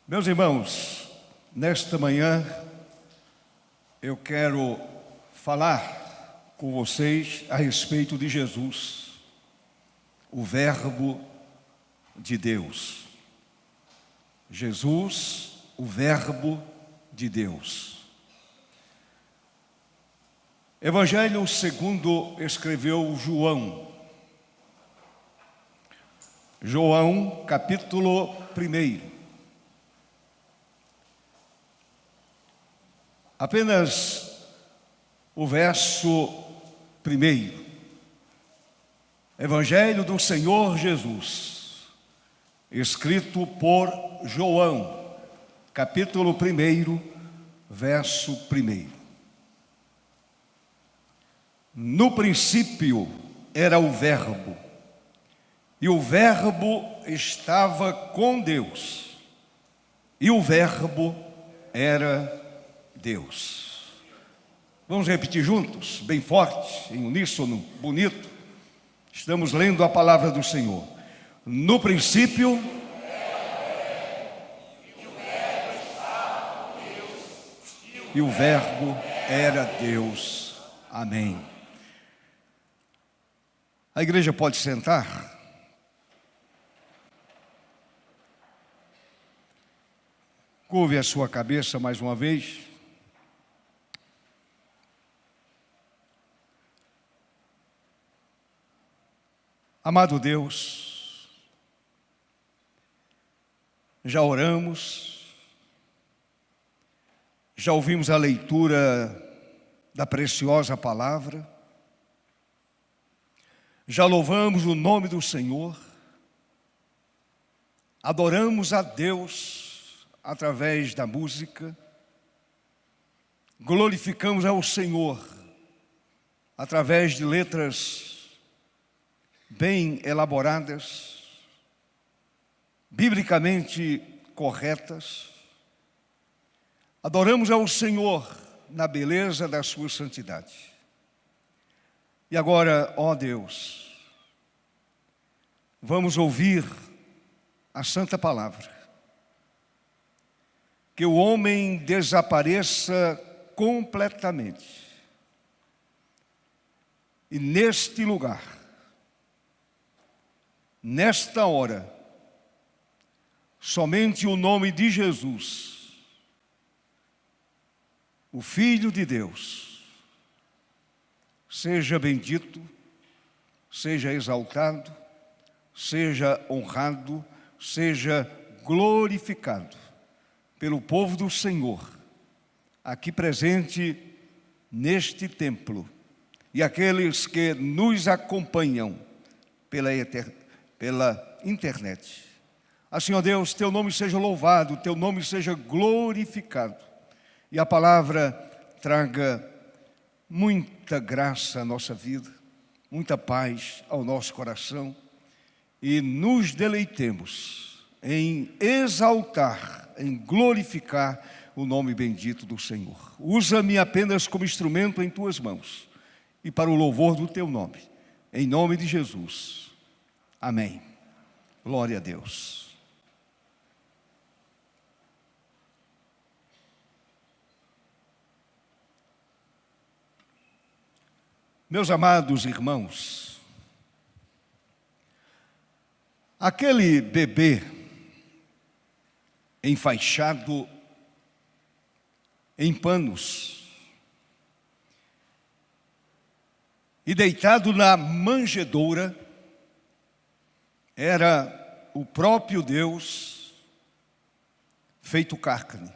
Meus irmãos, nesta manhã eu quero falar com vocês a respeito de Jesus, o Verbo de Deus. Jesus, o Verbo de Deus. Evangelho segundo escreveu João. João, capítulo 1. Apenas o verso 1. Evangelho do Senhor Jesus, escrito por João, capítulo 1, verso 1. No princípio era o Verbo, e o Verbo estava com Deus, e o Verbo era Deus. Vamos repetir juntos, bem forte, em uníssono, bonito. Estamos lendo a palavra do Senhor. No princípio, e o Verbo era Deus. Amém. A igreja pode sentar. Curve a sua cabeça mais uma vez. Amado Deus, já oramos, já ouvimos a leitura da preciosa palavra, já louvamos o nome do Senhor, adoramos a Deus através da música, glorificamos ao Senhor através de letras bem elaboradas, biblicamente corretas. Adoramos ao Senhor na beleza da sua santidade. E agora, ó Deus, vamos ouvir a santa palavra. Que o homem desapareça completamente. E neste lugar, nesta hora, somente o nome de Jesus, o Filho de Deus, seja bendito, seja exaltado, seja honrado, seja glorificado pelo povo do Senhor, aqui presente neste templo, e aqueles que nos acompanham pela internet. Assim, ó Deus, teu nome seja louvado, teu nome seja glorificado, e a palavra traga muita graça à nossa vida, muita paz ao nosso coração, e nos deleitemos em exaltar, em glorificar o nome bendito do Senhor. Usa-me apenas como instrumento em tuas mãos, e para o louvor do teu nome, em nome de Jesus. Amém. Glória a Deus. Meus amados irmãos, aquele bebê enfaixado em panos e deitado na manjedoura era o próprio Deus feito carne.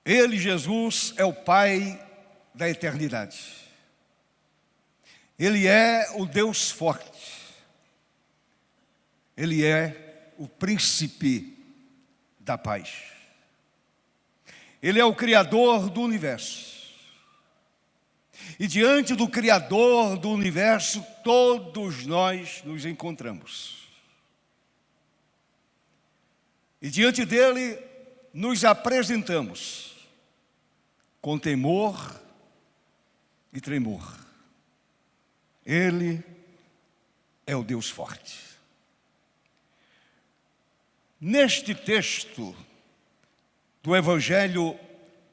Ele, Jesus, é o Pai da eternidade. Ele é o Deus forte. Ele é o príncipe da paz. Ele é o Criador do universo. E diante do Criador do universo, todos nós nos encontramos. E diante dele, nos apresentamos com temor e tremor. Ele é o Deus forte. Neste texto do Evangelho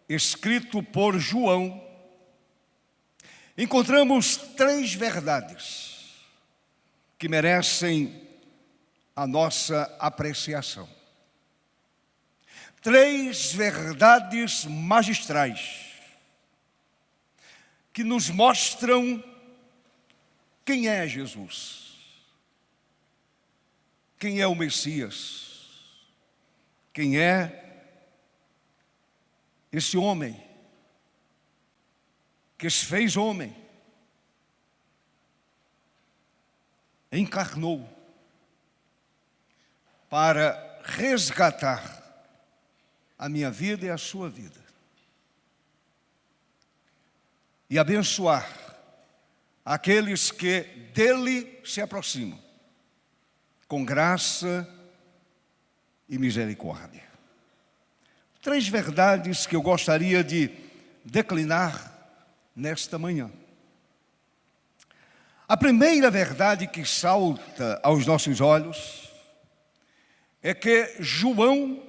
escrito por João, encontramos 3 verdades que merecem a nossa apreciação. 3 verdades magistrais que nos mostram quem é Jesus, quem é o Messias, quem é esse homem que se fez homem, encarnou para resgatar a minha vida e a sua vida e abençoar aqueles que dele se aproximam com graça e misericórdia. 3 verdades que eu gostaria de declinar nesta manhã. A primeira verdade que salta aos nossos olhos é que João,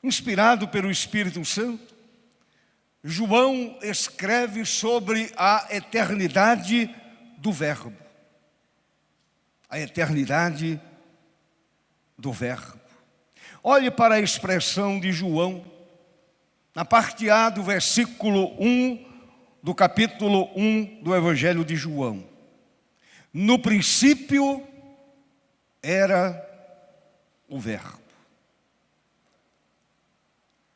inspirado pelo Espírito Santo, João escreve sobre a eternidade do Verbo. A eternidade do Verbo. Olhe para a expressão de João, na parte A do versículo 1 do capítulo 1 do Evangelho de João. No princípio era o Verbo.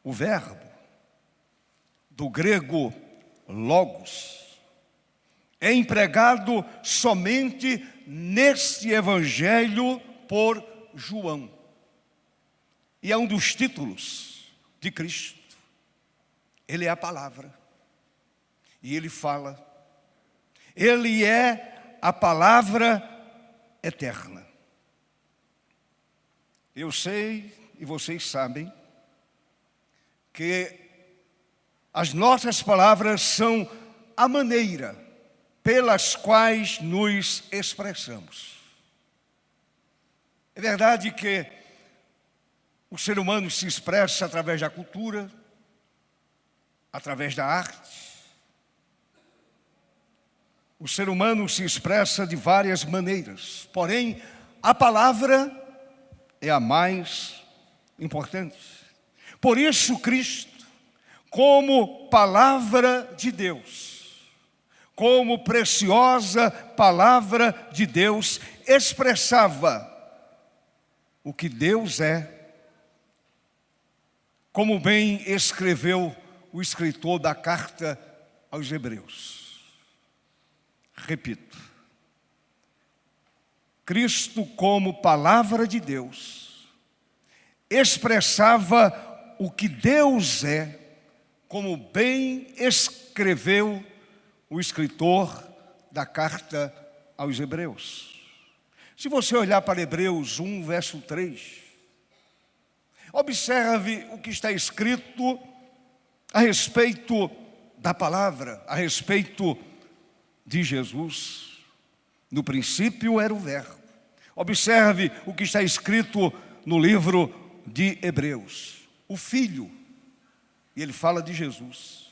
O Verbo, do grego logos, é empregado somente neste Evangelho por João. E é um dos títulos de Cristo. Ele é a palavra. E ele fala. Ele é a palavra eterna. Eu sei, e vocês sabem, que as nossas palavras são a maneira pelas quais nos expressamos. É verdade que o ser humano se expressa através da cultura, através da arte. O ser humano se expressa de várias maneiras, porém, a palavra é a mais importante. Por isso, Cristo, como palavra de Deus, como preciosa palavra de Deus, expressava o que Deus é, como bem escreveu o escritor da carta aos Hebreus. Repito, Cristo, como palavra de Deus, expressava o que Deus é, como bem escreveu o escritor da carta aos Hebreus. Se você olhar para Hebreus 1, verso 3, observe o que está escrito a respeito da palavra, a respeito de Jesus. No princípio era o Verbo. Observe o que está escrito no livro de Hebreus. O Filho, e ele fala de Jesus.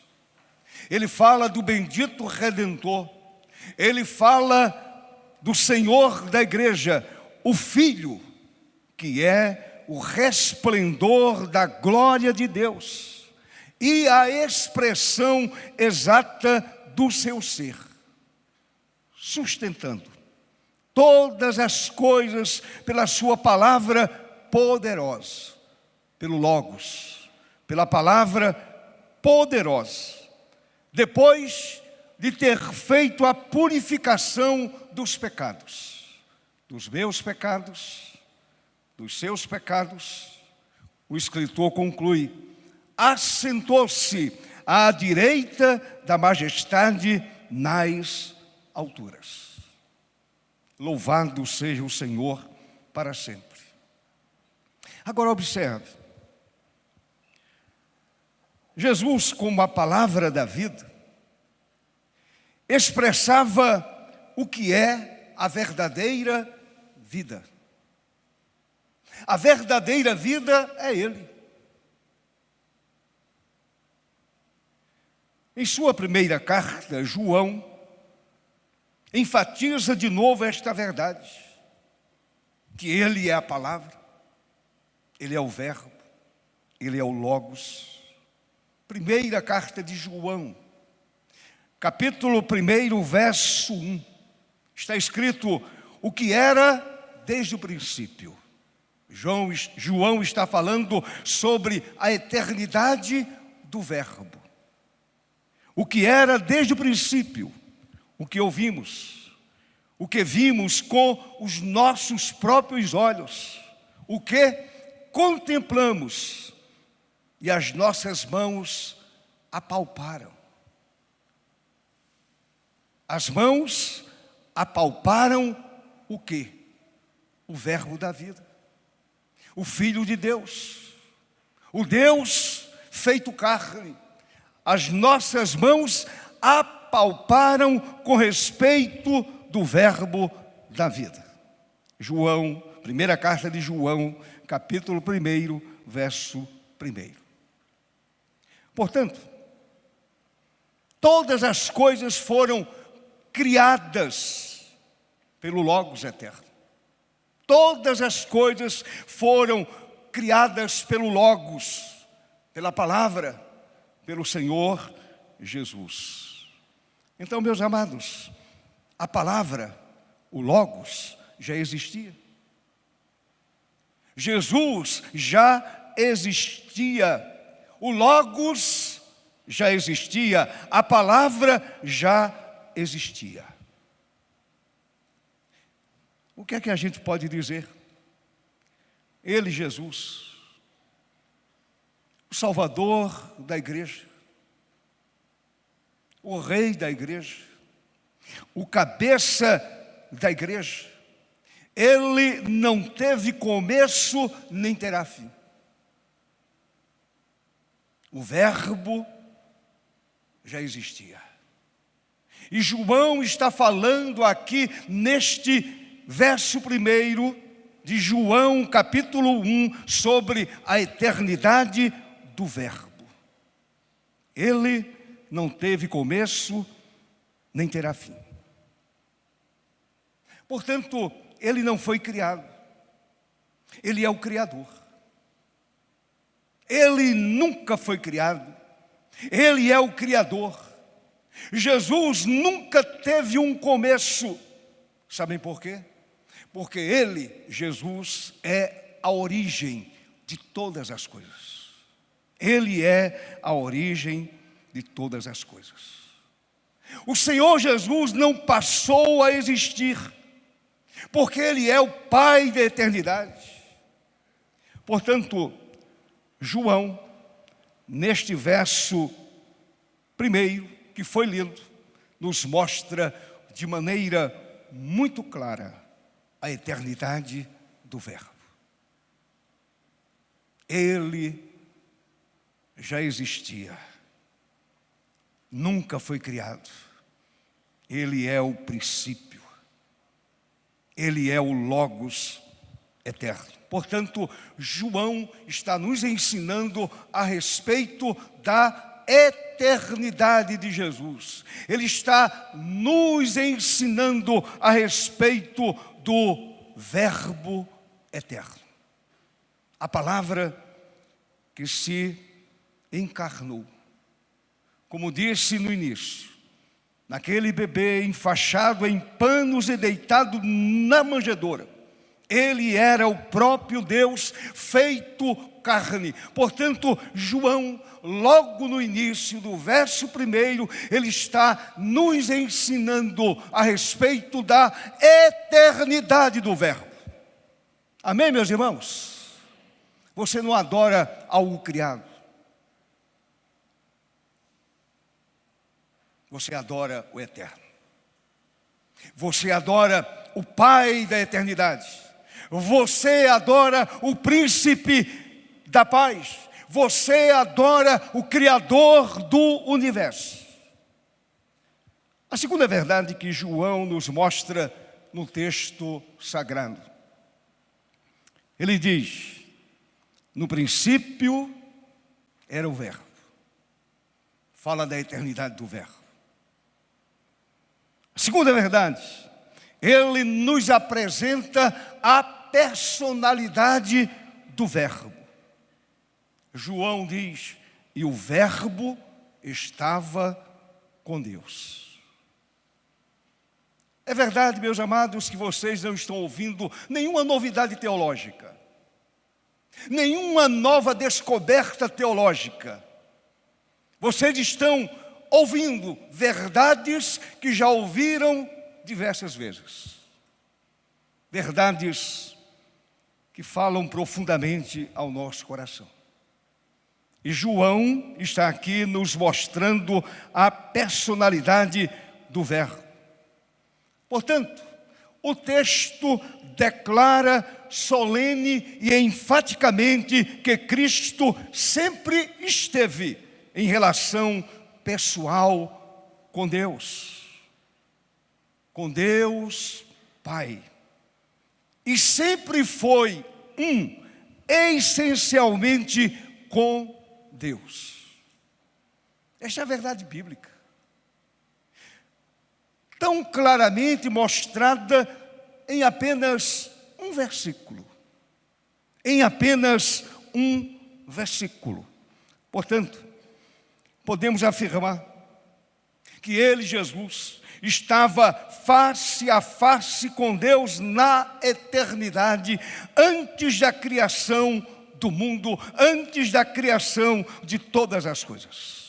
Ele fala do bendito Redentor. Ele fala do Senhor da igreja, o Filho, que é o resplendor da glória de Deus e a expressão exata do seu ser, sustentando todas as coisas pela sua palavra poderosa, pelo Logos, pela palavra poderosa. Depois de ter feito a purificação dos pecados, dos meus pecados, dos seus pecados, o escritor conclui: assentou-se à direita da majestade nas alturas. Louvado seja o Senhor para sempre. Agora observe, Jesus, como a palavra da vida, expressava o que é a verdadeira vida. A verdadeira vida é Ele. Em sua primeira carta, João enfatiza de novo esta verdade, que Ele é a palavra, Ele é o verbo, Ele é o Logos. Primeira carta de João, capítulo 1, verso 1, está escrito: o que era desde o princípio. João está falando sobre a eternidade do verbo. O que era desde o princípio, o que ouvimos, o que vimos com os nossos próprios olhos, o que contemplamos e as nossas mãos apalparam. As mãos apalparam o quê? O verbo da vida, o Filho de Deus, o Deus feito carne. As nossas mãos apalparam com respeito do verbo da vida. João, primeira carta de João, capítulo 1, verso 1. Portanto, todas as coisas foram criadas pelo Logos eterno. Todas as coisas foram criadas pelo Logos, pela palavra, pelo Senhor Jesus. Então, meus amados, a palavra, o Logos, já existia. Jesus já existia. O Logos já existia. A palavra já existia. O que é que a gente pode dizer? Ele, Jesus, o Salvador da igreja, o Rei da igreja, o cabeça da igreja, Ele não teve começo nem terá fim. O verbo já existia. E João está falando aqui neste verso 1 de João, capítulo 1, sobre a eternidade do verbo. Ele não teve começo, nem terá fim. Portanto, ele não foi criado. Ele é o Criador. Ele nunca foi criado. Ele é o Criador. Jesus nunca teve um começo. Sabem por quê? Porque Ele, Jesus, é a origem de todas as coisas. Ele é a origem de todas as coisas. O Senhor Jesus não passou a existir, porque Ele é o Pai da eternidade. Portanto, João, neste verso 1 que foi lido, nos mostra de maneira muito clara a eternidade do verbo. Ele já existia, nunca foi criado. Ele é o princípio, Ele é o Logos eterno. Portanto, João está nos ensinando a respeito da eternidade de Jesus. Ele está nos ensinando a respeito do verbo eterno. A palavra que se encarnou. Como disse no início, naquele bebê enfaixado em panos e deitado na manjedoura, Ele era o próprio Deus feito carne. Portanto, João, logo no início do verso 1, ele está nos ensinando a respeito da eternidade do verbo. Amém, meus irmãos? Você não adora algo criado. Você adora o eterno. Você adora o Pai da eternidade. Você adora o príncipe da paz. Você adora o Criador do universo. A segunda verdade que João nos mostra no texto sagrado. Ele diz: no princípio era o Verbo. Fala da eternidade do Verbo. A segunda verdade, ele nos apresenta a personalidade do Verbo. João diz: e o Verbo estava com Deus. É verdade, meus amados, que vocês não estão ouvindo nenhuma novidade teológica, nenhuma nova descoberta teológica. Vocês estão ouvindo verdades que já ouviram diversas vezes. Verdades que falam profundamente ao nosso coração. E João está aqui nos mostrando a personalidade do Verbo. Portanto, o texto declara solene e enfaticamente que Cristo sempre esteve em relação pessoal com Deus Pai. E sempre foi essencialmente com Deus. Esta é a verdade bíblica, tão claramente mostrada em apenas um versículo. Portanto, podemos afirmar que ele, Jesus, estava face a face com Deus na eternidade, antes da criação do mundo, antes da criação de todas as coisas.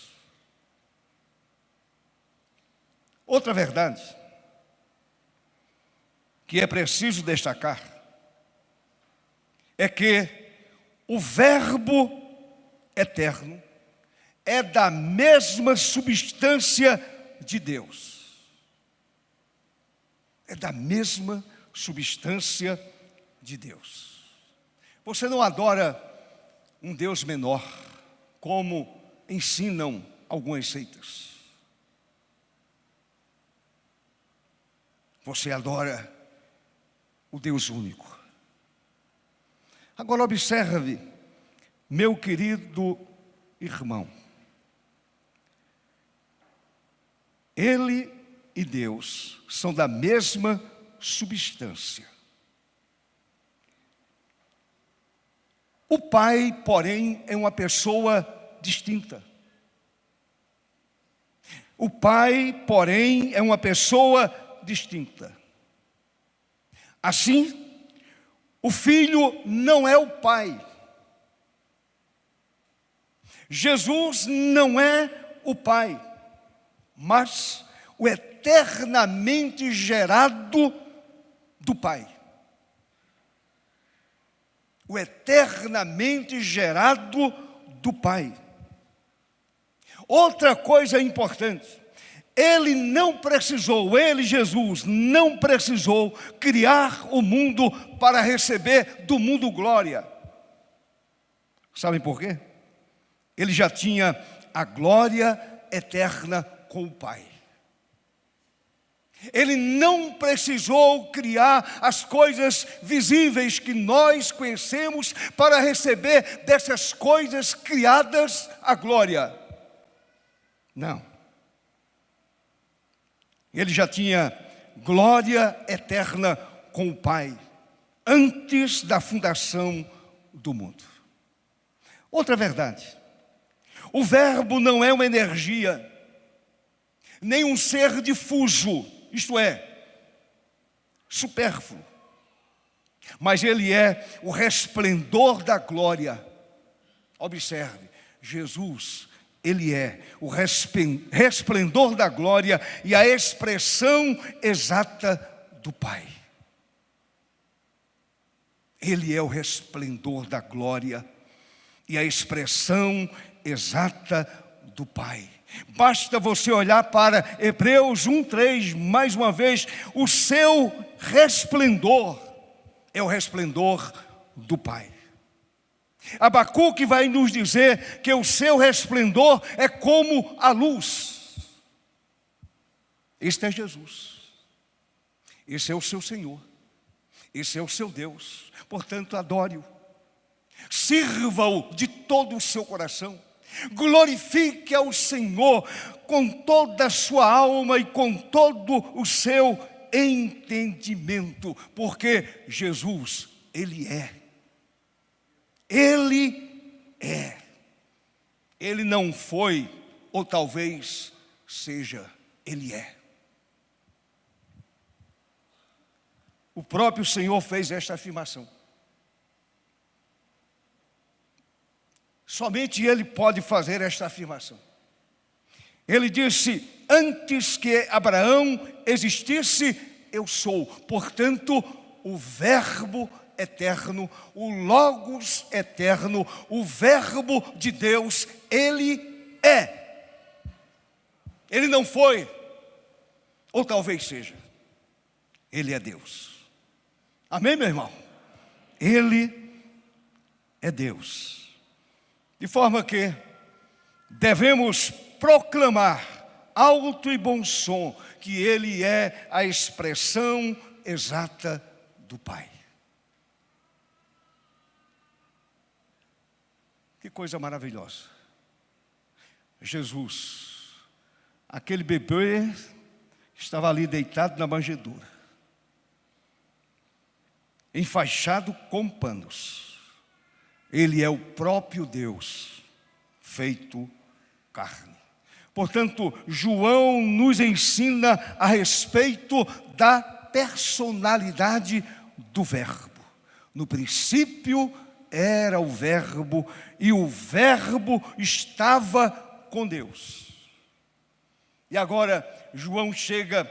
Outra verdade que é preciso destacar é que o Verbo eterno é da mesma substância de Deus. É da mesma substância de Deus. Você não adora um Deus menor, como ensinam algumas seitas. Você adora o Deus único. Agora observe, meu querido irmão. Ele e Deus são da mesma substância. O Pai, porém, é uma pessoa distinta. O Pai, porém, é uma pessoa distinta. Assim, o Filho não é o Pai. Jesus não é o Pai, mas o eternamente gerado do Pai. O eternamente gerado do Pai. Outra coisa importante, Jesus, não precisou criar o mundo para receber do mundo glória. Sabem por quê? Ele já tinha a glória eterna com o Pai. Ele não precisou criar as coisas visíveis que nós conhecemos para receber dessas coisas criadas a glória. Não. Ele já tinha glória eterna com o Pai, antes da fundação do mundo. Outra verdade. O Verbo não é uma energia, nem um ser difuso, isto é, supérfluo. Mas ele é o resplendor da glória. Observe, Jesus, ele é o resplendor da glória e a expressão exata do Pai. Ele é o resplendor da glória e a expressão exata do Pai. Basta você olhar para Hebreus 1:3, mais uma vez, o seu resplendor é o resplendor do Pai. Abacuque vai nos dizer que o seu resplendor é como a luz. Este é Jesus. Esse é o seu Senhor. Esse é o seu Deus, portanto adore-o, sirva-o de todo o seu coração, glorifique ao Senhor com toda a sua alma e com todo o seu entendimento, porque Jesus, Ele é. Ele é. Ele não foi, ou talvez seja, Ele é. O próprio Senhor fez esta afirmação. Somente Ele pode fazer esta afirmação. Ele disse: antes que Abraão existisse, eu sou. Portanto, o Verbo eterno, o Logos eterno, o Verbo de Deus, Ele é. Ele não foi, ou talvez seja. Ele é Deus. Amém, meu irmão? Ele é Deus. De forma que devemos proclamar alto e bom som que Ele é a expressão exata do Pai. Que coisa maravilhosa. Jesus, aquele bebê que estava ali deitado na manjedoura, enfaixado com panos, Ele é o próprio Deus feito carne. Portanto, João nos ensina a respeito da personalidade do Verbo. No princípio era o Verbo, e o Verbo estava com Deus. E agora João chega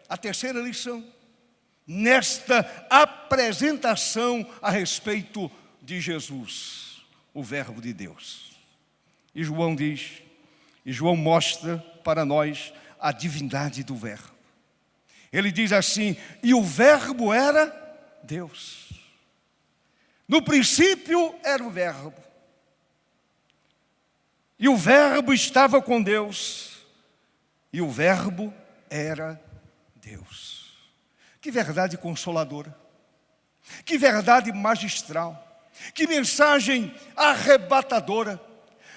à terceira lição, nesta apresentação a respeito de Jesus, o Verbo de Deus. E João diz, e João mostra para nós a divindade do Verbo. Ele diz assim: e o Verbo era Deus. No princípio era o Verbo, e o Verbo estava com Deus, e o Verbo era Deus. Que verdade consoladora, que verdade magistral, que mensagem arrebatadora,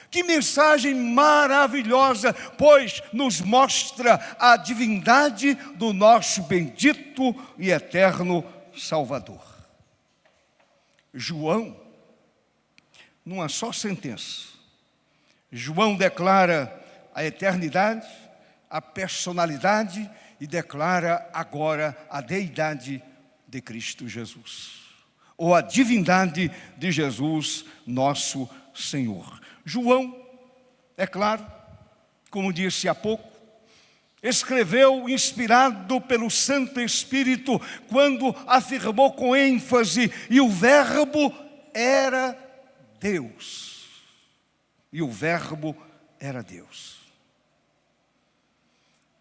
que mensagem maravilhosa, pois nos mostra a divindade do nosso bendito e eterno Salvador. João, numa só sentença, João declara a eternidade, a personalidade e declara agora a deidade de Cristo Jesus, ou a divindade de Jesus, nosso Senhor. João, é claro, como disse há pouco, escreveu inspirado pelo Santo Espírito quando afirmou com ênfase: e o Verbo era Deus. E o Verbo era Deus.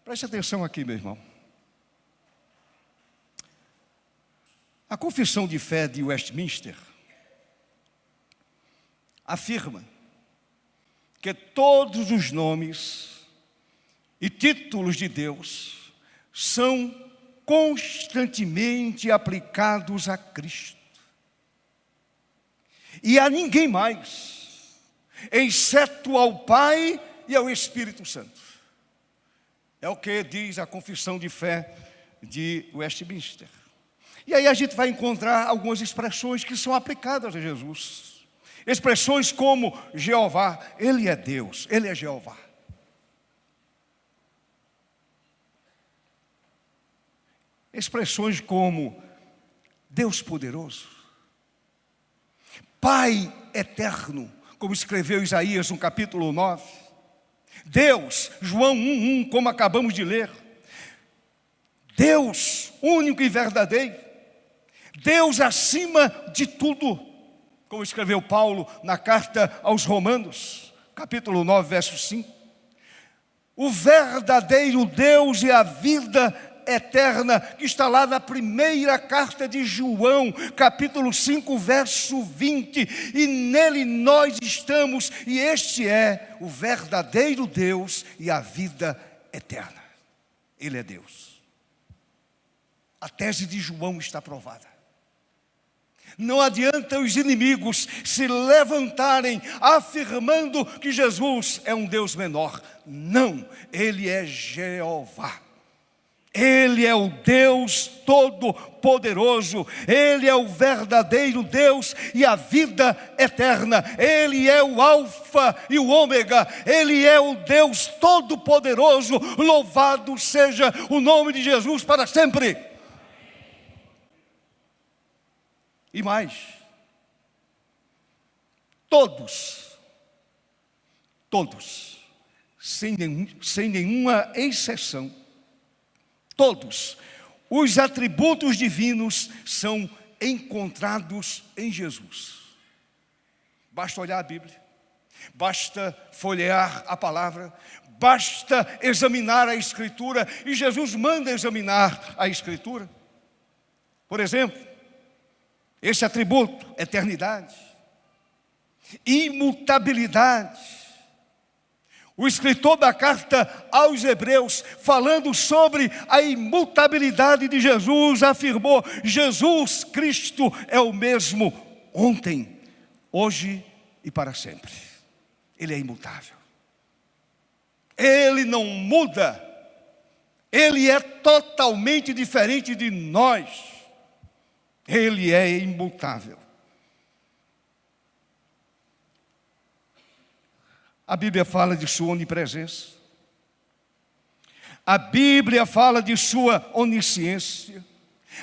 Preste atenção aqui, meu irmão. A Confissão de Fé de Westminster afirma que todos os nomes e títulos de Deus são constantemente aplicados a Cristo e a ninguém mais, exceto ao Pai e ao Espírito Santo. É o que diz a Confissão de Fé de Westminster. E aí a gente vai encontrar algumas expressões que são aplicadas a Jesus. Expressões como Jeová, Ele é Deus, Ele é Jeová. Expressões como Deus poderoso, Pai eterno, como escreveu Isaías no capítulo 9. Deus, João 1:1, como acabamos de ler. Deus único e verdadeiro. Deus acima de tudo, como escreveu Paulo na carta aos Romanos, capítulo 9, verso 5. O verdadeiro Deus e a vida eterna, que está lá na primeira carta de João, capítulo 5, verso 20, e nele nós estamos, e este é o verdadeiro Deus e a vida eterna. Ele é Deus. A tese de João está provada. Não adianta os inimigos se levantarem afirmando que Jesus é um Deus menor. Não, Ele é Jeová. Ele é o Deus Todo-Poderoso, Ele é o verdadeiro Deus e a vida eterna. Ele é o Alfa e o Ômega, Ele é o Deus Todo-Poderoso. Louvado seja o nome de Jesus para sempre. E mais, todos, sem nenhuma exceção, todos os atributos divinos são encontrados em Jesus. Basta olhar a Bíblia, basta folhear a palavra, basta examinar a Escritura, e Jesus manda examinar a Escritura. Por exemplo, esse atributo, eternidade, imutabilidade. O escritor da carta aos Hebreus, falando sobre a imutabilidade de Jesus, afirmou: Jesus Cristo é o mesmo ontem, hoje e para sempre. Ele é imutável. Ele não muda. Ele é totalmente diferente de nós. Ele é imutável. A Bíblia fala de sua onipresença. A Bíblia fala de sua onisciência.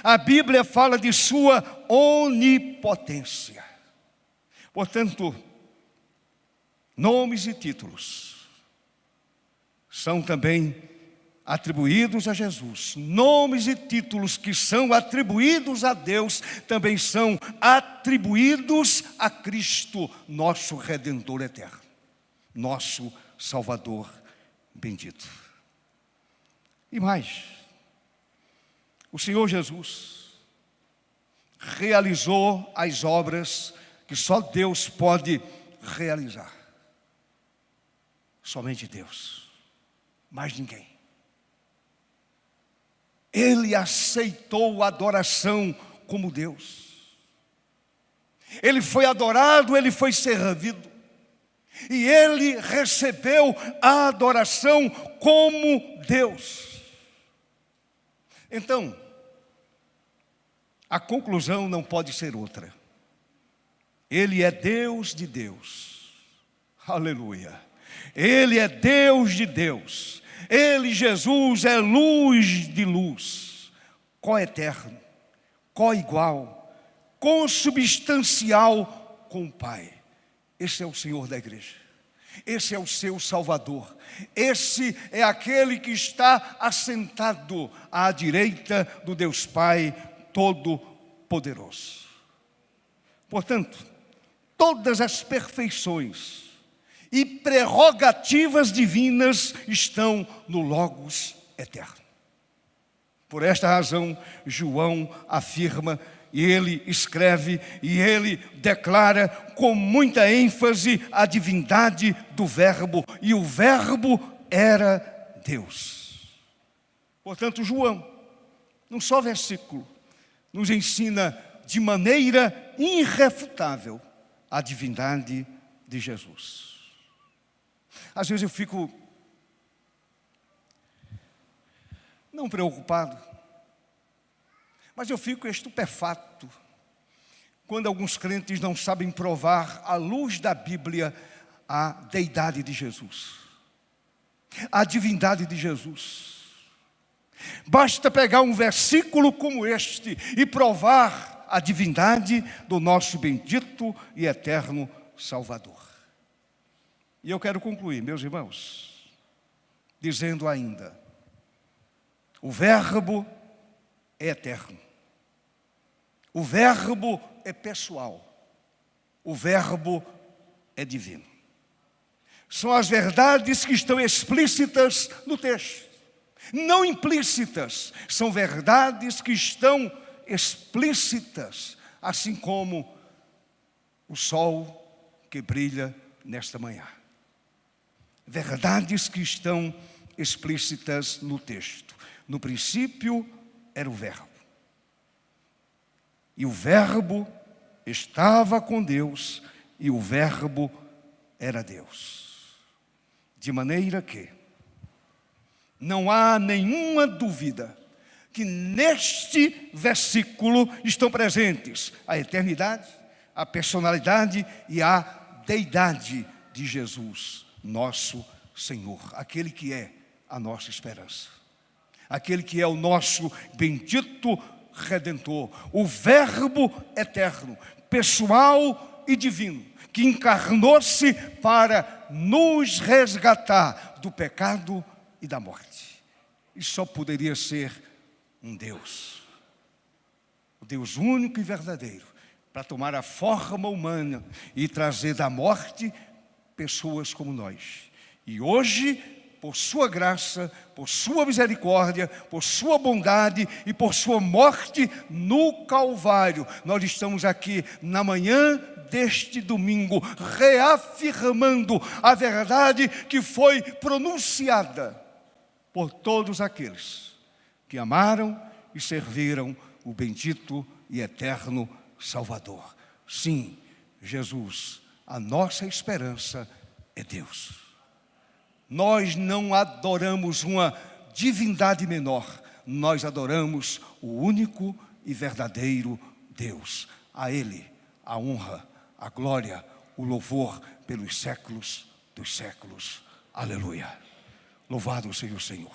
A Bíblia fala de sua onipotência. Portanto, nomes e títulos são também atribuídos a Jesus. Nomes e títulos que são atribuídos a Deus também são atribuídos a Cristo, nosso Redentor eterno, nosso Salvador bendito. E mais, o Senhor Jesus realizou as obras que só Deus pode realizar. Somente Deus, mais ninguém. Ele aceitou a adoração como Deus. Ele foi adorado, ele foi servido. E ele recebeu a adoração como Deus. Então, a conclusão não pode ser outra. Ele é Deus de Deus. Aleluia. Ele é Deus de Deus. Ele, Jesus, é luz de luz, coeterno, coigual, consubstancial com o Pai. Esse é o Senhor da igreja. Esse é o seu Salvador. Esse é aquele que está assentado à direita do Deus Pai Todo-Poderoso. Portanto, todas as perfeições e prerrogativas divinas estão no Logos eterno. Por esta razão, João afirma, e ele escreve, e ele declara com muita ênfase a divindade do Verbo, e o Verbo era Deus. Portanto, João, num só versículo, nos ensina de maneira irrefutável a divindade de Jesus. Às vezes eu fico não preocupado, mas eu fico estupefato quando alguns crentes não sabem provar à luz da Bíblia a deidade de Jesus, a divindade de Jesus. Basta pegar um versículo como este e provar a divindade do nosso bendito e eterno Salvador. E eu quero concluir, meus irmãos, dizendo ainda: o Verbo é eterno, o Verbo é pessoal, o Verbo é divino. São as verdades que estão explícitas no texto, não implícitas, são verdades que estão explícitas, assim como o sol que brilha nesta manhã. Verdades que estão explícitas no texto. No princípio era o Verbo, e o Verbo estava com Deus e o Verbo era Deus. De maneira que não há nenhuma dúvida que neste versículo estão presentes a eternidade, a personalidade e a deidade de Jesus, nosso Senhor, aquele que é a nossa esperança, aquele que é o nosso bendito Redentor, o Verbo eterno, pessoal e divino, que encarnou-se para nos resgatar do pecado e da morte. E só poderia ser um Deus, o Deus único e verdadeiro, para tomar a forma humana e trazer da morte pessoas como nós. E hoje, por sua graça, por sua misericórdia, por sua bondade e por sua morte no Calvário, nós estamos aqui na manhã deste domingo, reafirmando a verdade que foi pronunciada por todos aqueles que amaram e serviram o bendito e eterno Salvador. Sim, Jesus, a nossa esperança é Deus. Nós não adoramos uma divindade menor, nós adoramos o único e verdadeiro Deus. A Ele a honra, a glória, o louvor pelos séculos dos séculos. Aleluia. Louvado seja o Senhor.